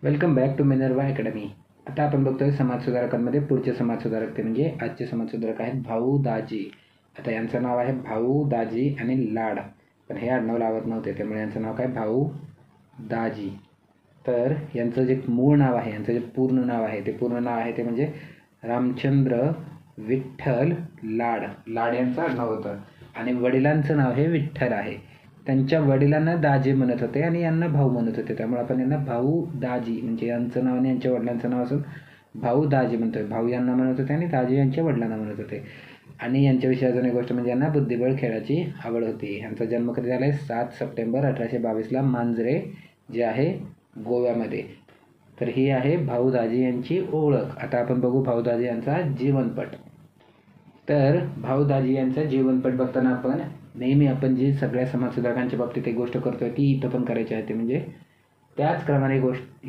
Welcome back to Minerva academy. आता आपण बघतोय समाजसुधारकांमध्ये पुढचे समाजसुधारक ते म्हणजे आजचे समाजसुधारक आहेत भाऊ दाजी. आता यांचं नाव आहे भाऊ दाजी आणि लाड, पण हे आडनाव लावत नव्हते त्यामुळे यांचं नाव काय भाऊ दाजी. तर यांचं जे मूळ नाव आहे, यांचं जे पूर्ण नाव आहे, ते पूर्ण नाव आहे ते म्हणजे रामचंद्र विठ्ठल लाड. लाड यांचं आडनाव होतं आणि वडिलांचं नाव हे विठ्ठल आहे. त्यांच्या वडिलांना दाजी म्हणत होते आणि यांना भाऊ म्हणत होते, त्यामुळे आपण यांना भाऊ दाजी म्हणजे यांचं नाव आणि यांच्या वडिलांचं नाव असून भाऊ दाजी म्हणतोय. भाऊ यांना म्हणत होते आणि दाजी यांच्या वडिलांना म्हणत होते. आणि यांच्याविषयी अजून एक गोष्ट म्हणजे यांना बुद्धिबळ खेळाची आवड होती. यांचा जन्म कधी झाला आहे 7 सप्टेंबर 1822ला मांजरे जे आहे गोव्यामध्ये. तर ही आहे भाऊ दाजी यांची ओळख. आता आपण बघू भाऊ दाजी यांचा जीवनपट. तर भाऊ दाजी यांचा जीवनपट बघताना आपण जी सगळ्या समाजसुधारकांच्या बाबतीत एक गोष्ट करतोय ती इथं पण करायची आहे, ते म्हणजे त्याचप्रमाणे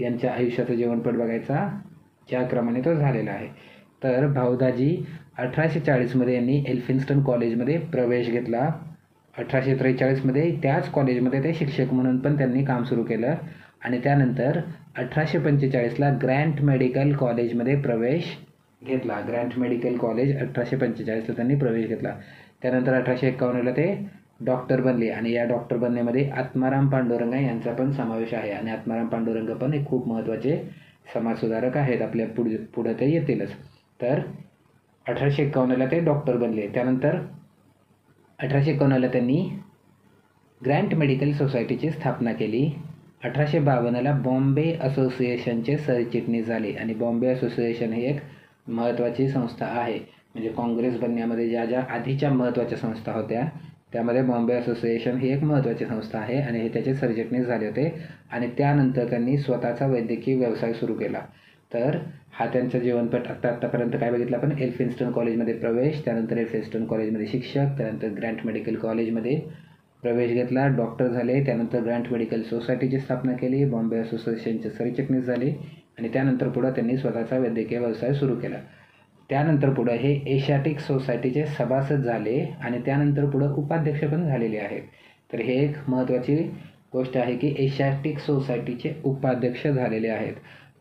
यांच्या आयुष्याचं जीवनपट बघायचा ज्या क्रमाने तो झालेला आहे. तर भाऊ दाजी 1840मध्ये यांनी एल्फिन्स्टन कॉलेजमध्ये प्रवेश घेतला. 1843मध्ये त्याच कॉलेजमध्ये ते शिक्षक म्हणून पण त्यांनी काम सुरू केलं आणि त्यानंतर 1845ला ग्रँट मेडिकल कॉलेजमध्ये प्रवेश घेतला. ग्रँट मेडिकल कॉलेज 1845ला त्यांनी प्रवेश घेतला. त्यानंतर 1851ला ते डॉक्टर बनले आणि या डॉक्टर बनण्यामध्ये आत्माराम पांडुरंग यांचा पण समावेश आहे आणि आत्माराम पांडुरंग पण एक खूप महत्त्वाचे समाजसुधारक आहेत. आपल्या पुढे ते येतीलच. तर 1851ला ते डॉक्टर बनले. त्यानंतर 1851ला त्यांनी ग्रँट मेडिकल सोसायटीची स्थापना केली. 1852ला बॉम्बे असोसिएशनचे सरचिटणीस झाले आणि बॉम्बे असोसिएशन ही एक महत्त्वाची संस्था आहे. म्हणजे काँग्रेस बनण्यामध्ये ज्या आधीच्या महत्त्वाच्या संस्था होत्या त्यामध्ये बॉम्बे असोसिएशन ही एक महत्त्वाची संस्था आहे आणि हे त्याचे सरचिटणीस झाले होते. आणि त्यानंतर त्यांनी स्वतःचा वैद्यकीय व्यवसाय सुरू केला. तर हा त्यांचा जीवनपट. आत्तापर्यंत काय बघितलं आपण? एल्फिन्स्टन कॉलेजमध्ये प्रवेश, त्यानंतर एल्फिन्स्टन कॉलेजमध्ये शिक्षक, त्यानंतर ग्रँट मेडिकल कॉलेजमध्ये प्रवेश घेतला, डॉक्टर झाले, त्यानंतर ग्रँट मेडिकल सोसायटीची स्थापना केली, बॉम्बे असोसिएशनचे सरचिटणीस झाले आणि त्यानंतर पुढं त्यांनी स्वतःचा वैद्यकीय व्यवसाय सुरू केला. त्यानंतर पुढं हे एशियाटिक सोसायटीचे सभासद झाले आणि त्यानंतर पुढं उपाध्यक्ष पण झालेले आहेत. तर हे एक महत्त्वाची गोष्ट आहे की एशियाटिक सोसायटीचे उपाध्यक्ष झालेले आहेत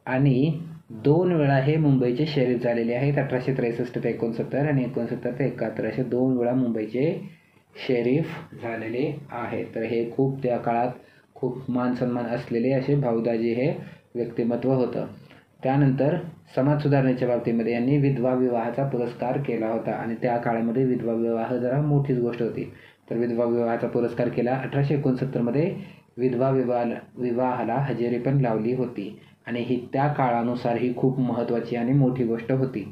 आणि 2 वेळा हे मुंबईचे शरीफ झालेले आहेत. 1863 ते 69 आणि 69 ते 71 असे 2 वेळा मुंबईचे शरीफ झालेले आहेत. तर हे खूप त्या काळात खूप मान सन्मान असलेले असे भाऊदाजी हे व्यक्तिमत्व होतं. त्यानंतर समाज सुधारणेच्या बाबतीमध्ये यांनी विधवा विवाहाचा पुरस्कार केला होता आणि त्या काळामध्ये विधवा विवाह जरा मोठीच गोष्ट होती. तर विधवा विवाहाचा पुरस्कार केला. 1869मध्ये विधवा विवाहाला हजेरी पण लावली होती आणि ही त्या काळानुसार ही खूप महत्त्वाची आणि मोठी गोष्ट होती.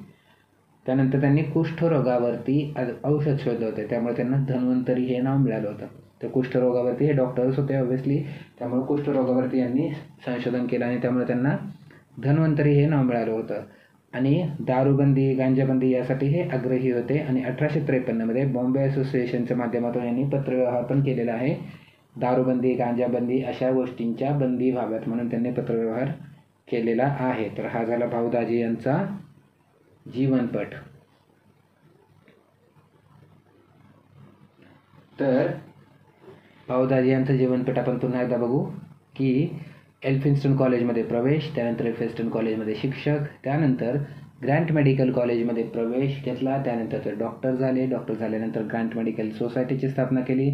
त्यानंतर त्यांनी कुष्ठरोगावरती औषध शोधलं होतं, त्यामुळे त्यांना धन्वंतरी हे नाव मिळालं होतं. तर कुष्ठरोगावरती हे डॉक्टर्स होते ऑब्व्हियसली, त्यामुळे कुष्ठरोगावरती यांनी संशोधन केलं आणि त्यामुळे त्यांना धन्वंतरी हे नाव मिळालं होतं. आणि दारूबंदी गांजाबंदी यासाठी हे आग्रही होते आणि 1853मध्ये बॉम्बे असोसिएशनच्या माध्यमातून यांनी पत्रव्यवहार पण केलेला आहे. दारूबंदी गांजाबंदी अशा गोष्टींच्या बंदी व्हाव्यात म्हणून त्यांनी पत्रव्यवहार केलेला आहे. तर हा झाला भाऊ दाजी यांचा जीवनपट. तर भाऊ दाजी यांचं जीवनपट आपण पुन्हा एकदा बघू की एल्फिन्स्टन कॉलेजमध्ये प्रवेश, त्यानंतर एल्फिन्स्टन कॉलेजमध्ये शिक्षक, त्यानंतर ग्रँट मेडिकल कॉलेजमध्ये प्रवेश घेतला, त्यानंतर ते डॉक्टर झाले. डॉक्टर झाल्यानंतर ग्रँट मेडिकल सोसायटीची स्थापना केली,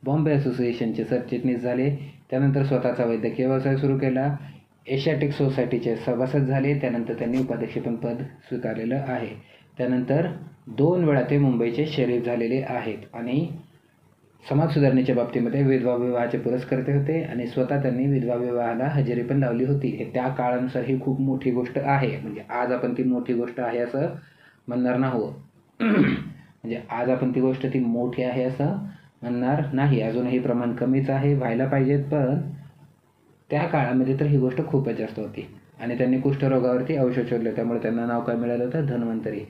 बॉम्बे असोसिएशनचे सरचिटणीस झाले, त्यानंतर स्वतःचा वैद्यकीय व्यवसाय सुरू केला, एशियाटिक सोसायटीचे सभासद झाले, त्यानंतर त्यांनी उपाध्यक्षपद पद स्वीकारलेलं आहे. त्यानंतर 2 वेळा ते मुंबईचे शरीफ झालेले आहेत आणि समाज सुधारणेच्या बाबतीमध्ये विधवा विवाहाचे पुरस्कर्ते होते आणि स्वतः त्यांनी विधवा विवाहाला हजेरी पण लावली होती. हे त्या काळानुसार ही खूप मोठी गोष्ट आहे. म्हणजे आज आपण ती मोठी गोष्ट आहे असं म्हणणार नाही. म्हणजे आज आपण ती गोष्ट ती मोठी आहे असं म्हणणार नाही. अजूनही प्रमाण कमीच आहे, व्हायला पाहिजेत, पण त्या काळामध्ये तर ही गोष्ट खूपच जास्त होती. आणि त्यांनी कुष्ठरोगावरती औषध शोधलं, त्यामुळे त्यांना नाव काय मिळालं होतं? धन्वंतरी.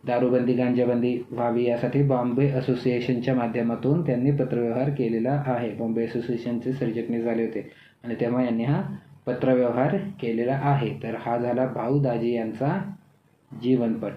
दारूबंदी गांजाबंदी व्हावी यासाठी बॉम्बे असोसिएशनच्या माध्यमातून त्यांनी पत्रव्यवहार केलेला आहे. बॉम्बे असोसिएशनचे सरचिटणीस झाले होते आणि तेव्हा यांनी हा पत्रव्यवहार केलेला आहे. तर हा झाला भाऊ दाजी यांचा जीवनपट.